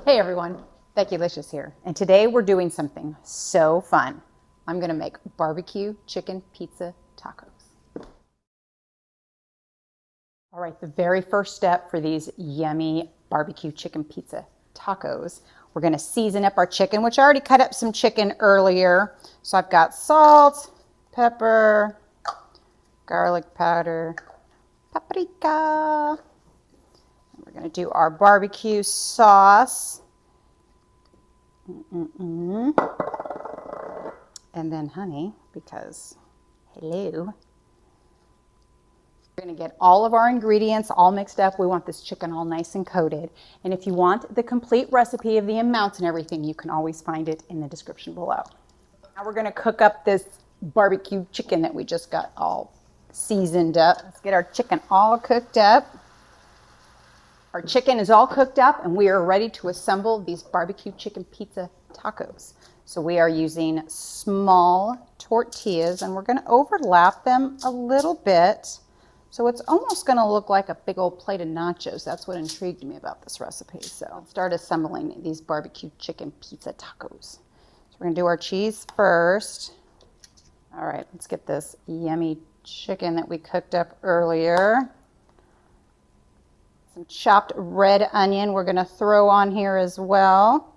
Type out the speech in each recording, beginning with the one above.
Hey everyone, Becki-licious here, and today we're doing something so fun. I'm gonna make barbecue chicken pizza tacos. All right, the very first step for these yummy barbecue chicken pizza tacos, we're gonna season up our chicken, which I already cut up some chicken earlier. So I've got salt, pepper, garlic powder, paprika. We're gonna do our barbecue sauce. And then honey, because hello. We're gonna get all of our ingredients all mixed up. We want this chicken all nice and coated. And if you want the complete recipe of the amounts and everything, you can always find it in the description below. Now we're gonna cook up this barbecue chicken that we just got all seasoned up. Let's get our chicken all cooked up. Our chicken is all cooked up and we are ready to assemble these barbecue chicken pizza tacos. So we are using small tortillas and we're gonna overlap them a little bit. So it's almost gonna look like a big old plate of nachos. That's what intrigued me about this recipe. So let's start assembling these barbecue chicken pizza tacos. So we're gonna do our cheese first. All right, let's get this yummy chicken that we cooked up earlier. Some chopped red onion we're going to throw on here as well.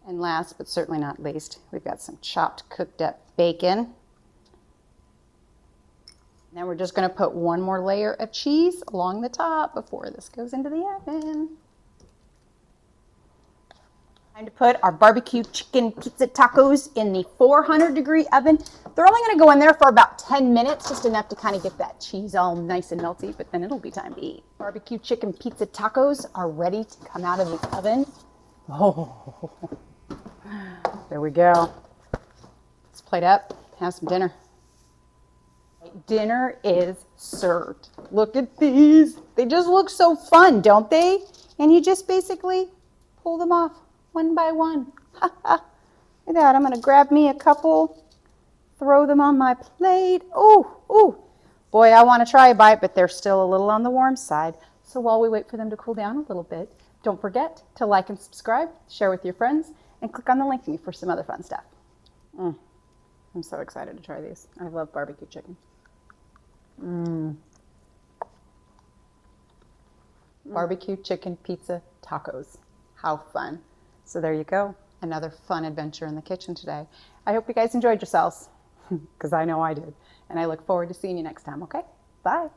And last but certainly not least, we've got some chopped cooked up bacon. Now we're just going to put one more layer of cheese along the top before this goes into the oven. Time to put our barbecue chicken pizza tacos in the 400-degree oven. They're only going to go in there for about 10 minutes, just enough to kind of get that cheese all nice and melty, but then it'll be time to eat. Barbecue chicken pizza tacos are ready to come out of the oven. Oh, there we go. Let's plate up, have some dinner. Dinner is served. Look at these. They just look so fun, don't they? And you just basically pull them off one by one. Look at that. I'm going to grab me a couple, throw them on my plate. Ooh. Boy, I want to try a bite, but they're still a little on the warm side. So while we wait for them to cool down a little bit, don't forget to like and subscribe, share with your friends, and click on the link for some other fun stuff. I'm so excited to try these. I love barbecue chicken. Barbecue chicken pizza tacos. How fun. So there you go. Another fun adventure in the kitchen today. I hope you guys enjoyed yourselves, because I know I did. And I look forward to seeing you next time, okay? Bye.